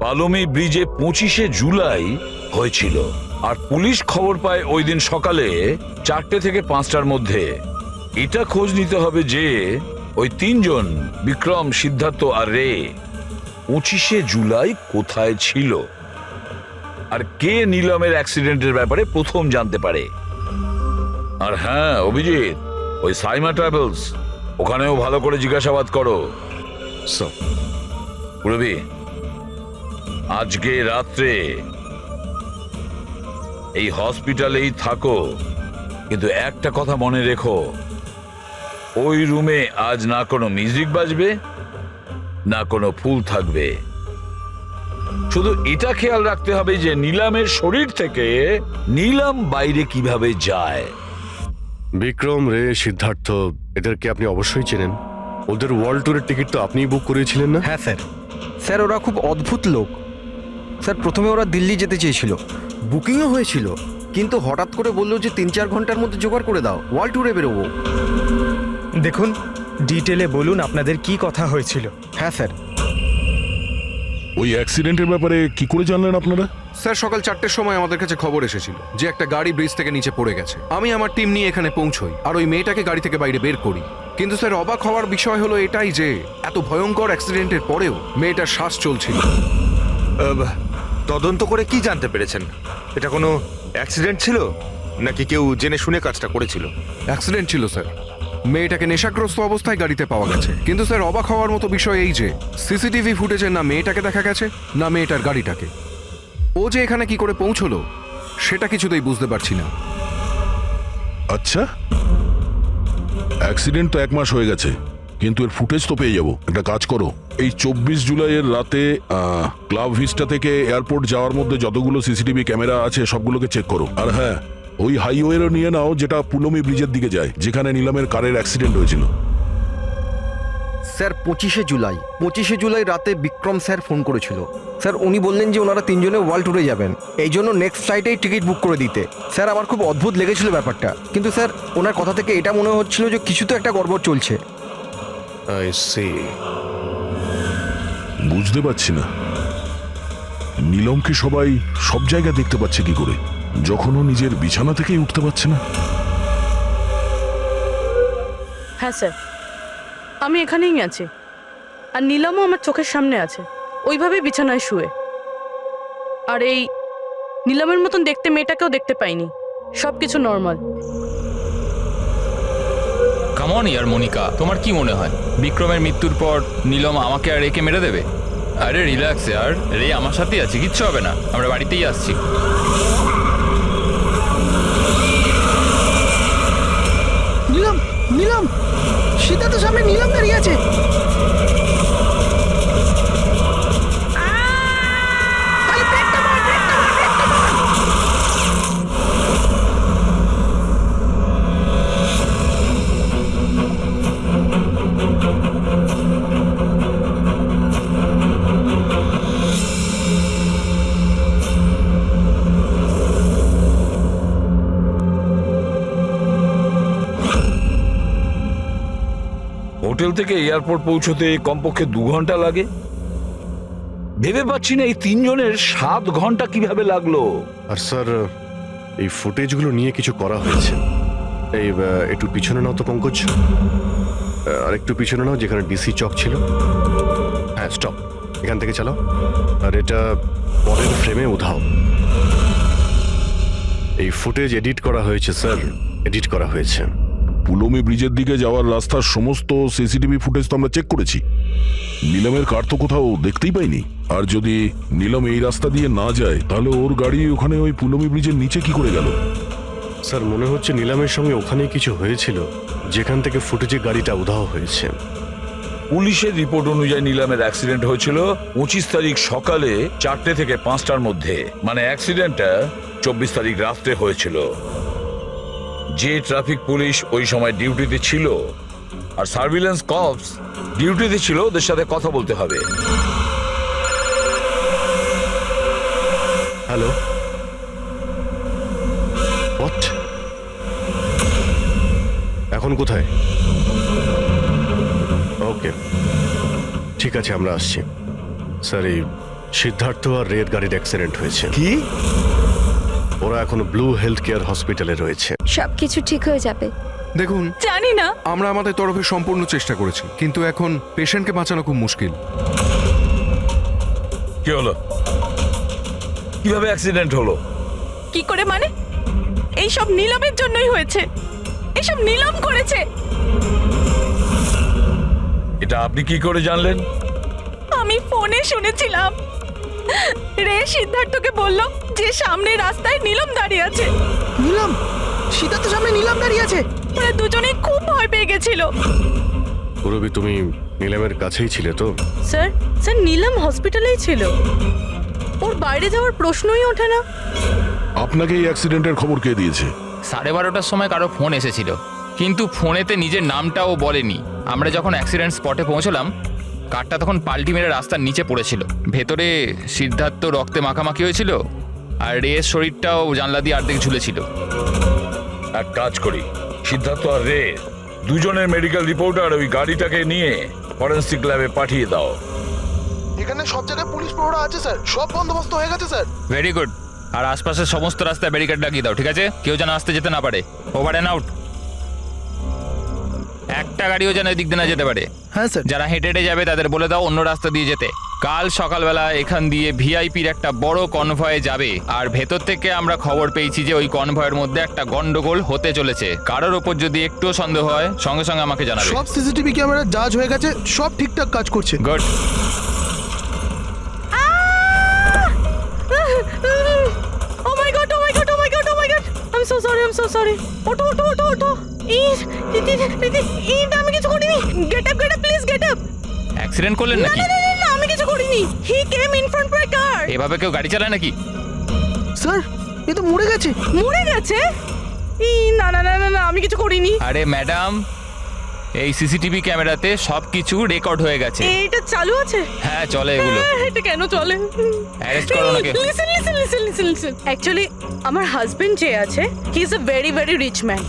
পালোমি ব্রিজে 25শে জুলাই হয়েছিল, আর পুলিশ খবর পায় ওই দিন সকালে 4টে থেকে 5টার মধ্যে। এটা খোঁজ নিতে হবে যে ওই 3 জন, বিক্রম, সিদ্ধার্থ আর রে, 25শে জুলাই কোথায় ছিল, আর কে নীলমের অ্যাক্সিডেন্টের ব্যাপারে প্রথম জানতে পারে। আর হ্যাঁ অভিজিৎ, ওই সাইমা ট্রাভেলস, ওখানেও ভালো করে জিজ্ঞাসাবাদ করো। রবি, আজকে রাত্রে এই হসপিটালেই থাকো, কিন্তু একটা কথা মনে রেখো, ওই রুমে আজ না কোনো মিউজিক বাজবে, না কোনো ফুল থাকবে। শুধু এটা খেয়াল রাখতে হবে যে নীলমের শরীর থেকে নীলম বাইরে কিভাবে যায়। বিক্রম, রে, সিদ্ধার্থ, এদেরকে আপনি অবশ্যই চেনেন। ওদের ওয়ার্ল্ড ট্যুরের টিকিট তো আপনিই বুক করেছিলেন না? হ্যাঁ স্যার। স্যার ওরা খুব অদ্ভুত লোক। স্যার প্রথমে ওরা দিল্লি যেতে চেয়েছিল, বুকিংও হয়েছিল, কিন্তু হঠাৎ করে বললো যে 3-4 ঘন্টার মধ্যে জোগাড় করে দাও, ওয়ার্ল্ড ট্যুরে বেরোবো। দেখুন, ডিটেলে বলুন আপনাদের কি কথা হয়েছিল। হ্যাঁ স্যার। ওই অ্যাক্সিডেন্টের ব্যাপারে কি করে জানলেন আপনারা? স্যার সকাল 4টের সময় আমাদের কাছে খবর এসেছিল যে একটা গাড়ি ব্রিজ থেকে নিচে পড়ে গেছে। আমি আমার টিম নিয়ে এখানে পৌঁছই আর ওই মেয়েটাকে গাড়ি থেকে বাইরে বের করি। কিন্তু স্যার অবাক হওয়ার বিষয় হলো এটাই যে এত ভয়ঙ্কর অ্যাক্সিডেন্টের পরেও মেয়েটার শ্বাস চলছিল। তদন্ত করে কি জানতে পেরেছেন? এটা কোনো অ্যাক্সিডেন্ট ছিল নাকি কেউ জেনে শুনে কাজটা করেছিল? অ্যাক্সিডেন্ট ছিল স্যার। মেয়েটাকে নেশাগ্রস্ত অবস্থায় গাড়িতে পাওয়া গেছে। কিন্তু স্যার অবাক হওয়ার মতো বিষয় এই যে সিসিটিভি ফুটেজে না মেয়েটাকে দেখা গেছে, না মেয়েটার গাড়িটাকে। ও যে এখানে কি করে পৌঁছলো সেটা কিছুতেই বুঝতে পারছি না। আচ্ছা, অ্যাক্সিডেন্ট তো 1 মাস হয়ে গেছে, কিন্তু এর ফুটেজ তো পেয়ে যাবো। একটা কাজ করো, এই 24 জুলাইয়ের রাতে ক্লাব ভিস্টা থেকে এয়ারপোর্ট যাওয়ার মধ্যে যতগুলো সিসিটিভি ক্যামেরা আছে সবগুলোকে চেক করো। আর হ্যাঁ, ওই হাইওয়েরও নিয়ে নাও যেটা পুলমি ব্রিজের দিকে যায়, যেখানে নিলামের কারের অ্যাক্সিডেন্ট হয়েছিল। স্যার 25শে জুলাই রাতে বিক্রম স্যার ফোন করেছিল। স্যার উনি বললেন যে ওনারা 3 জনে ওয়ার্ল্ড ট্যুরে যাবেন, এই জন্য নেক্সট ফ্লাইটেই টিকিট বুক করে দিতে। স্যার আমার খুব অদ্ভুত লেগেছিল ব্যাপারটা, কিন্তু স্যার ওনার কথা থেকে এটা মনে হচ্ছিল যে কিছু তো একটা গড়বড় চলছে। I see. বুঝতে পারছি না নিলমকে সবাই সব জায়গায় দেখতে পাচ্ছে কি করে, যখন ও নিজের বিছানা থেকেই উঠতে পারছে না। হ্যাঁ স্যার, আমি এখানেই আছি, আর নীলমও আমার চোখের সামনে আছে, ওইভাবে বিছানায় শুয়ে। আর এই নীলমের মতন দেখতে মেয়েটাকেও দেখতে পাইনি, সব কিছু নর্মাল। কামন ইয়ার মনিকা, তোমার কি মনে হয় বিক্রমের মৃত্যুর পর নীলম আমাকে আর রেকে মেরে দেবে? আরে রিল্যাক্স ইয়ার, রে আমার সাথেই আছে, কিচ্ছু হবে না, আমরা বাড়িতেই আসছি। নীলম, নীলম, সীতা তো সামনে নীলম দাঁড়িয়ে আছে। হোটেল থেকে এয়ারপোর্ট পৌঁছতে কমপক্ষে 2 ঘন্টা লাগে। ভেবে পাচ্ছি না এই 3 জনের 7 ঘন্টা কিভাবে লাগলো। আর স্যার এই ফুটেজগুলো নিয়ে কিছু করা হয়েছে। এই একটু পিছনে নাও তো পঙ্কজ, আর একটু পিছনে নাও, যেখানে ডিসি চক ছিল। হ্যাঁ স্টপ, এখান থেকে চালাও, আর এটা পরের ফ্রেমে উধাও। এই ফুটেজ এডিট করা হয়েছে স্যার, এডিট করা হয়েছে। পুলমি ব্রিজের দিকে যাওয়ার রাস্তার সমস্ত সিসিটিভি ফুটেজ তো আমরা চেক করেছি। নিলামের কার তো কোথাও দেখতেই পাইনি। আর যদি নিলাম এই রাস্তা দিয়ে না যায়, তাহলে ওর গাড়ি ওখানে ওই পুলমি ব্রিজের নিচে কি করে গেল? স্যার মনে হচ্ছে নিলামের সঙ্গে ওখানেই কিছু হয়েছিল, যেখান থেকে ফুটেজে গাড়িটা উধাও হয়েছে। পুলিশের রিপোর্ট অনুযায়ী নিলামের অ্যাক্সিডেন্ট হয়েছিল 25 তারিখ সকালে 4টে থেকে 5টার মধ্যে, মানে অ্যাক্সিডেন্টটা 24 তারিখ রাত্রে হয়েছিল। যে ট্রাফিক পুলিশ ওই সময় ডিউটিতে ছিল আর সার্ভিলেন্স কপস ডিউটিতে ছিল, ওদের সাথে কথা বলতে হবে। Hello, what? এখন কোথায়? ওকে, ঠিক আছে, আমরা আসছি। স্যার এই সিদ্ধার্থ আর রের গাড়ির অ্যাক্সিডেন্ট হয়েছে। কি? ওরা এখন ব্লু হেলথ কেয়ার হসপিটালে রয়েছে। সবকিছু ঠিক হয়ে যাবে। দেখুন, জানি না, আমরা আমাদের তরফে সম্পূর্ণ চেষ্টা করেছি, কিন্তু এখন পেশেন্টকে বাঁচানো খুব মুশকিল। কি হলো? কিভাবে অ্যাক্সিডেন্ট হলো? কি করে মানে? এই সব নীলমের জন্যই হয়েছে, এইসব নীলম করেছে। এটা আপনি কি করে জানলেন? আমি ফোনে শুনেছিলাম, রে সিদ্ধার্থকে বলল যে সামনে রাস্তায় নীলম দাঁড়িয়ে আছে। নীলম, সীতা তো সামনে নীলম দাঁড়িয়ে আছে। ওরা দুজনেই খুব ভয় পেয়ে গেছিল। পুরবি, তুমি নিলামের কাছেই ছিলে তো? স্যার, স্যার নীলম হসপিটালেই ছিল, ওর বাইরে যাওয়ার প্রশ্নই ওঠে না। আপনাকে এই অ্যাক্সিডেন্টের খবর কে দিয়েছে? 12:30টার সময় কারো ফোন এসেছিল, কিন্তু ফোনেতে নিজের নামটাও বলেনি। আমরা যখন অ্যাক্সিডেন্ট স্পটে পৌঁছলাম, কারটা তখন পাল্টি মেরে রাস্তার নিচে পড়েছিল। ভেতরে সিদ্ধার্থ রক্তে মাখামাখি হয়েছিল, আর রের শরীরটাও জানলা দিয়ে অর্ধেক ঝুলেছিল। এক কাজ করি, সিদ্ধার্থ আর রে দুজনের মেডিকেল রিপোর্ট আর ওই গাড়িটাকে নিয়ে ফরেন্সিক ল্যাবে পাঠিয়ে দাও। এখানে সব জায়গায় পুলিশ প্রহরা আছে স্যার, সব বন্দোবস্ত হয়ে গেছে স্যার। Very good. আর আশপাশের সমস্ত রাস্তায় ব্যারিকেড লাগিয়ে দাও, ঠিক আছে? কেউ যেন আসতে যেতে না পারে। Over and out. একটা গাড়িও যেন এদিক দিয়ে না যেতে পারে। হ্যাঁ স্যার। যারা হেঁটে হেঁটে যাবে তাদের বলে দাও অন্য রাস্তা দিয়ে যেতে। কাল সকালবেলা এখান দিয়ে ভিআইপির একটা বড় কনভয় যাবে, আর ভেতর থেকে আমরা খবর পেয়েছি যে ওই কনভয়ের মধ্যে একটা গন্ডগোল হতে চলেছে। কারোর ওপর যদি একটুও সন্দেহ হয়, সঙ্গে সঙ্গে আমাকে জানাবে। সব সিসিটিভি ক্যামেরা জাজ হয়ে গেছে, সব ঠিকঠাক কাজ করছে। Good. Oh my god, oh my god, oh my god, oh my god. I'm so sorry, I am so sorry. ওঠো ওঠো ওঠো ওঠো। আমি কিছু করিনি। Get up please get up. Accident করলেন নাকি? না আমি কিছু করিনি। হি কেম ইন ফ্রন্ট মাই কার। এভাবে কেউ গাড়ি চালায় নাকি? স্যার এ তো মরে গেছে। মরে গেছে? না না না না না আমি কিছু করিনি। আরে ম্যাডাম, এই সিসিটিভি ক্যামেরাতে সবকিছু রেকর্ড হয়ে গেছে। এটা চালু আছে? হ্যাঁ চলে এগুলো। এটা কেন চলে? অ্যারেস্ট করো ওনাকে। লিসেন অ্যাকচুয়ালি আমার হাজবেন্ড যে আছে he is a very very rich man.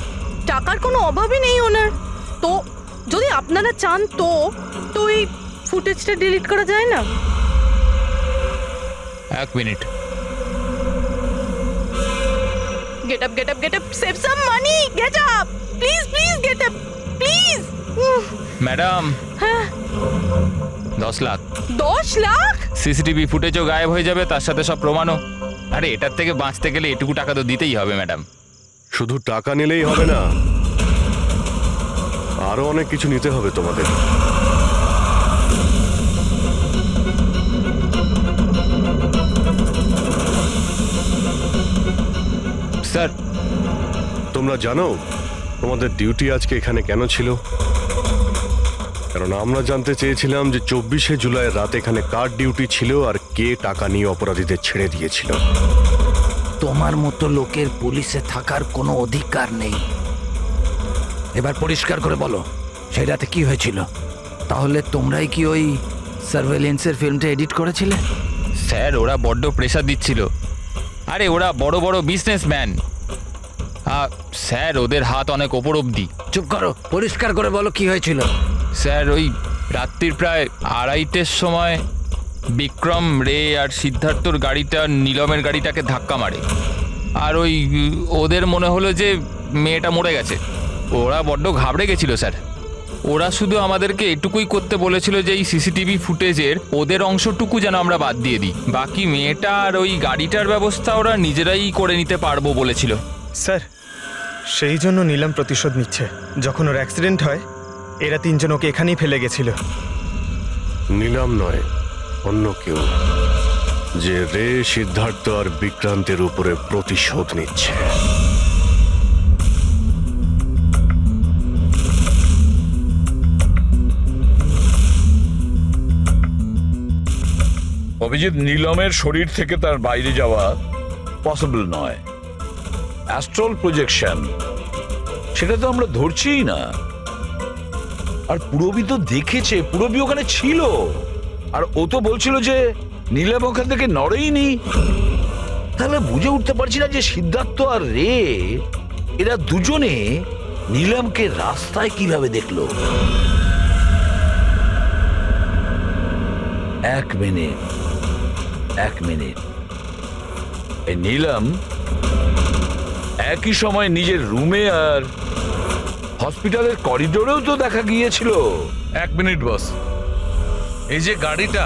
টাকার কোনো অভাবই নেই ওনার। তো যদি আপনারা চান তো এই ফুটেজটা ডিলিট করা যায় না? এক minute. Get up save some money. Get up please get up please. Madam, হ্যাঁ 10 লাখ। 10 লাখ? সিসিটিভি ফুটেজও গায়েব হয়ে যাবে, তার সাথে সব প্রমাণও। আরে এটার থেকে বাঁচতে গেলে এটুকু টাকা তো দিতেই হবে ম্যাডাম। শুধু টাকা নিলেই হবে না, আরো অনেক কিছু নিতে হবে তোমাদের। স্যার, তোমরা জানো তোমাদের ডিউটি আজকে এখানে কেন ছিল? কারণ আমরা জানতে চেয়েছিলাম যে 24শে জুলাই রাত এখানে কার ডিউটি ছিল আর কে টাকা নিয়ে অপরাধীদের ছেড়ে দিয়েছিল। তোমার মতো লোকের পুলিশে থাকার কোনো অধিকার নেই। এবার পরিষ্কার করে বলো সেই রাতে কি হয়েছিল? তাহলে তোমরাই কি ওই সার্ভেলেন্সের ফিল্মটা এডিট করেছিলে? স্যার, ওরা বড্ড প্রেশার দিচ্ছিল। আরে ওরা বড় বড় বিজনেসম্যান। স্যার, ওদের হাত অনেক ওপর অবধি। চুপ করো, পরিষ্কার করে বলো কি হয়েছিল। স্যার, ওই রাত্রির প্রায় 2:30টার সময় বিক্রম, রে আর সিদ্ধার্থর গাড়িটা নীলমের গাড়িটাকে ধাক্কা মারে। আর ওদের মনে হলো যে মেয়েটা মরে গেছে। ওরা বড্ড ঘাবড়ে গেছিল স্যার। ওরা শুধু আমাদেরকে এটুকুই করতে বলেছিল যে এই সিসিটিভি ফুটেজের ওদের অংশটুকু যেন আমরা বাদ দিয়ে দিই, বাকি মেয়েটা আর ওই গাড়িটার ব্যবস্থা ওরা নিজেরাই করে নিতে পারবো বলেছিল। স্যার, সেই জন্য নীলম প্রতিশোধ নিচ্ছে। যখন ওর অ্যাক্সিডেন্ট হয় এরা 3 জন ওকে এখানেই ফেলে গেছিল। নিলাম নয়, অন্য কেউ, যে রে, সিদ্ধার্থ আর বিক্রান্তের উপরে প্রতিশোধ নিচ্ছে। অভিজিৎ, নীলমের শরীর থেকে তার বাইরে যাওয়া পসিবল নয়। অ্যাস্ট্রাল প্রজেকশন, সেটা তো আমরা ধরছিই না। আর পুরবি তো দেখেছে, পুরবি ওখানে ছিল। আর ও তো বলছিল যে নীলম ওখান থেকে নড়েইনি। তাহলে বুঝে উঠতে পারছি না যে সিদ্ধার্থ আর রে, এরা দুজনে নীলমকে রাস্তায় কিভাবে দেখলো। এক মিনিট। এই নীলম একই সময় নিজের রুমে আর হসপিটালের করিডোরেও তো দেখা গিয়েছিল। 1 মিনিট বস। এই যে গাড়িটা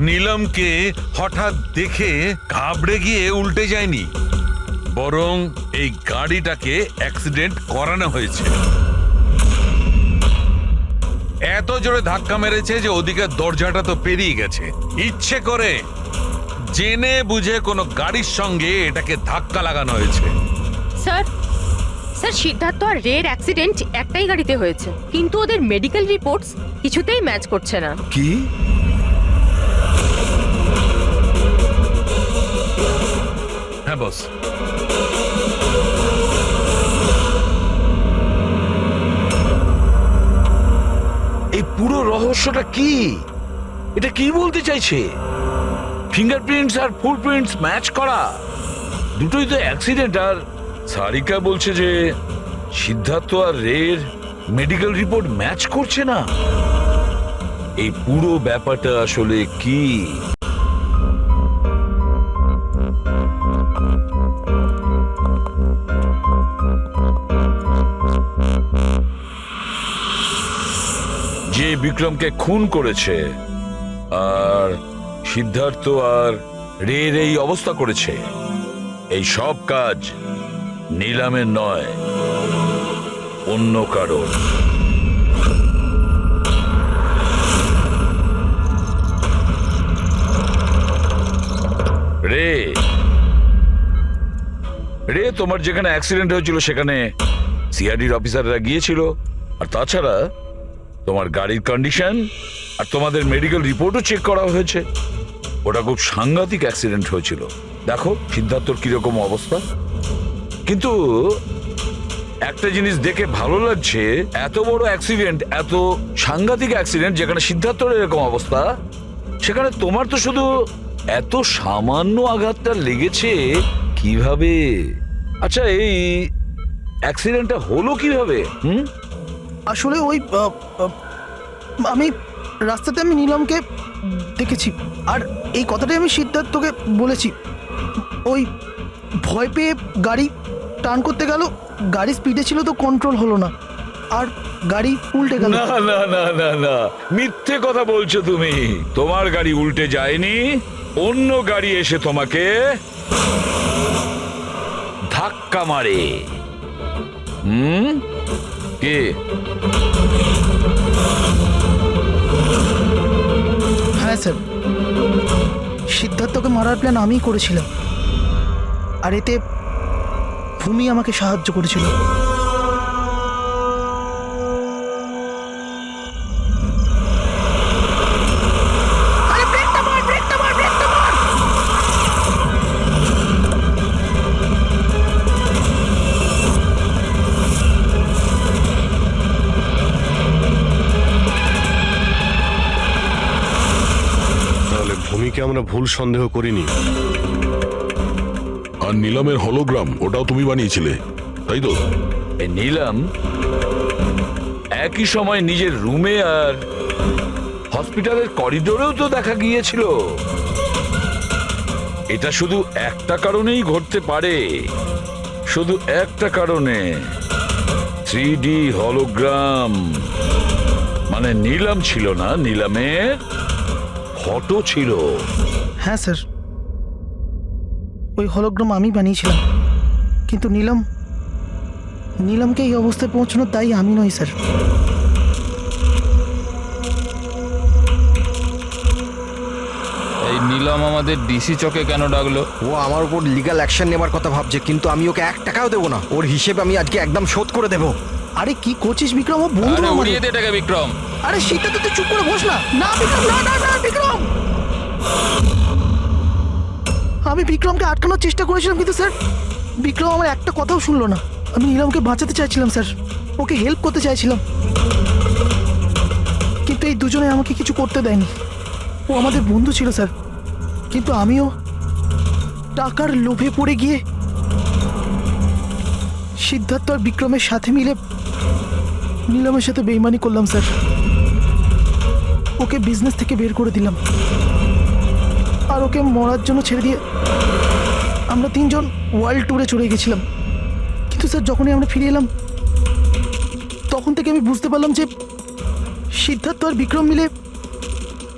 নীলমকে হঠাৎ দেখে ঘাবড়ে গিয়ে উল্টে যায়নি, বরং এই গাড়িটাকে অ্যাক্সিডেন্ট করানো হয়েছে। এত জোরে ধাক্কা মেরেছে যে ওদিকে দরজাটা তো পেরিয়ে গেছে। ইচ্ছে করে জেনে বুঝে কোনো গাড়ির সঙ্গে এটাকে ধাক্কা লাগানো হয়েছে। স্যার, সিদ্ধার্থ আর রের অ্যাক্সিডেন্ট একটাই গাড়িতে হয়েছে, কিন্তু ওদের মেডিকেল রিপোর্টস কিছুতেই ম্যাচ করছে না। কি? হ্যাঁ বস। এই পুরো রহস্যটা কি? এটা কি বলতে চাইছে? ফিঙ্গারপ্রিন্টস আর ফুটপ্রিন্টস ম্যাচ করা, দুটোই তো অ্যাক্সিডেন্ট। আর সারিকা বলছে যে সিদ্ধার্থ আর রের মেডিকেল রিপোর্ট ম্যাচ করছে না। এই পুরো ব্যাপারটা আসলে কি? যে বিক্রমকে খুন করেছে আর সিদ্ধার্থ আর রের এই অবস্থা করেছে, এই সব কাজ নীলামের নয়, অন্য কারণ। রে, তোমার যেখানে অ্যাক্সিডেন্ট হয়েছিল সেখানে সিআইডির অফিসাররা গিয়েছিল। আর তাছাড়া তোমার গাড়ির কন্ডিশন আর তোমাদের মেডিকেল রিপোর্টও চেক করা হয়েছে। ওটা খুব সাংঘাতিক অ্যাক্সিডেন্ট হয়েছিল। দেখো সিদ্ধার্থর কিরকম অবস্থা। কিন্তু একটা জিনিস দেখে ভালো লাগছে, এত বড় অ্যাক্সিডেন্ট, এত সাংঘাতিক অ্যাক্সিডেন্ট যেখানে সিদ্ধার্থর এরকম অবস্থা, সেখানে তোমার তো শুধু এত সামান্য আঘাতটা লেগেছে কিভাবে? আচ্ছা, এই অ্যাক্সিডেন্টটা হলো কিভাবে? আসলে ওই আমি রাস্তাতে আমি নীলমকে দেখেছি, আর এই কথাটাই আমি সিদ্ধার্থকে বলেছি। ওই ভয় পেয়ে গাড়ি টার্ন করতে গেল, গাড়ি স্পিডে ছিল তো কন্ট্রোল হলো না, আর গাড়ি উল্টে গেল। না না না না না, মিথ্যে কথা বলছো তুমি। তোমার গাড়ি উল্টে যায়নি, অন্য গাড়ি এসে তোমাকে ধাক্কা মারে। কে? হ্যাঁ স্যার, সিদ্ধার্থকে মারার প্ল্যান আমিই করেছিলাম, আর এতে ভূমি আমাকে সাহায্য করেছিল। ভূমিকে আমরা ভুল সন্দেহ করিনি। আর নিলামের হলোগ্রাম ওটাও তুমি বানিয়েছিলে, তাই তো? নিলাম একই সময় নিজের রুমে আর হসপিটালের করিডোরেও তো দেখা গিয়েছিল। এটা শুধু একটা কারণেই ঘটতে পারে, শুধু একটা কারণে। 3D হলোগ্রাম মানে নিলাম ছিল না, নিলামের ফটো ছিল। হ্যাঁ স্যার, ওই হলোগ্রাম আমি বানিয়েছিলাম, কিন্তু নীলমকে এই অবস্থায় পৌঁছানো তাই আমি নই স্যার। এই নিলাম আমাদের ডিসি চকে কেন ডাকলো? ও আমার উপর লিগ্যাল অ্যাকশন নেবার কথা ভাবছে, কিন্তু আমি ওকে 1 টাকাও দেবো না। ওর হিসেব আমি আজকে একদম শোধ করে দেবো। আরে কি করছিস বিক্রম? ও বন্ধু আরে আমাদের। উড়িয়ে দে এটাকে বিক্রম। আরে সেটা তো তুই চুপ করে বস না। না বিক্রম, না না না বিক্রম। আমি বিক্রমকে আটকানোর চেষ্টা করেছিলাম, কিন্তু স্যার বিক্রম আমার একটা কথাও শুনলো না। আমি নীলমকে বাঁচাতে চাইছিলাম স্যার, ওকে হেল্প করতে চাইছিলাম, কিন্তু এই দুজনে আমাকে কিছু করতে দেয়নি। ও আমাদের বন্ধু ছিল স্যার, কিন্তু আমিও টাকার লোভে পড়ে গিয়ে সিদ্ধার্থ আর বিক্রমের সাথে মিলে নীলমের সাথে বেইমানি করলাম স্যার। ওকে বিজনেস থেকে বের করে দিলাম, আর ওকে মরার জন্য ছেড়ে দিয়ে আমরা 3 জন ওয়ার্ল্ড ট্যুরে চলে গেছিলাম। কিন্তু স্যার যখনই আমরা ফিরে এলাম, তখন থেকে আমি বুঝতে পারলাম যে সিদ্ধার্থ আর বিক্রম মিলে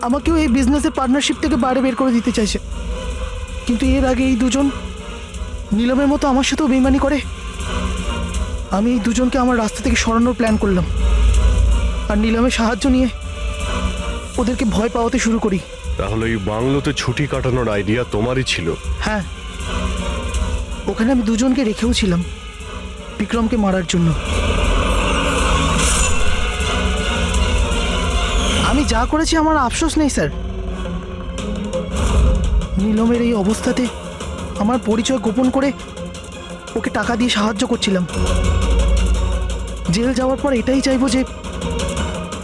আমাকেও এই বিজনেসের পার্টনারশিপ থেকে বাইরে বের করে দিতে চাইছে। কিন্তু এর আগে এই দুজন নীলমের মতো আমার সাথেও বেইমানি করে। আমি এই দুজনকে আমার রাস্তা থেকে সরানোর প্ল্যান করলাম, আর নীলমের সাহায্য নিয়ে ওদেরকে ভয় পাওয়াতে শুরু করি। তাহলে এই বাংলোতে ছুটি কাটানোর আইডিয়া তোমারই ছিল? হ্যাঁ, ওখানে আমি দুজনকে রেখেও ছিলাম বিক্রমকে মারার জন্য। আমি যা করেছি আমার আফসোস নেই স্যার। নীলমের এই অবস্থাতে আমার পরিচয় গোপন করে ওকে টাকা দিয়ে সাহায্য করছিলাম। জেল যাওয়ার পর এটাই চাইবো যে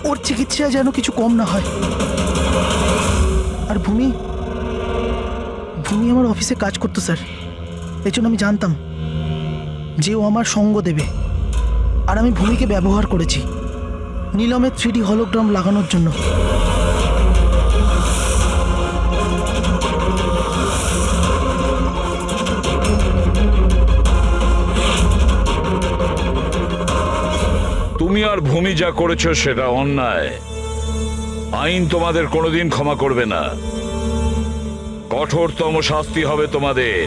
ওর চিকিৎসা যেন কিছু কম না হয়। আর ভূমি আমার অফিসে কাজ করতো স্যার, এই জন্য আমি জানতাম যে ও আমার সঙ্গ দেবে, আর আমি ভূমিকে ব্যবহার করেছি নীলমের 3D হলোগ্রাম লাগানোর জন্য। তুমি আর ভূমি যা করেছো সেটা অন্যায়। আইন তোমাদের কোনোদিন ক্ষমা করবে না, কঠোরতম শাস্তি হবে তোমাদের।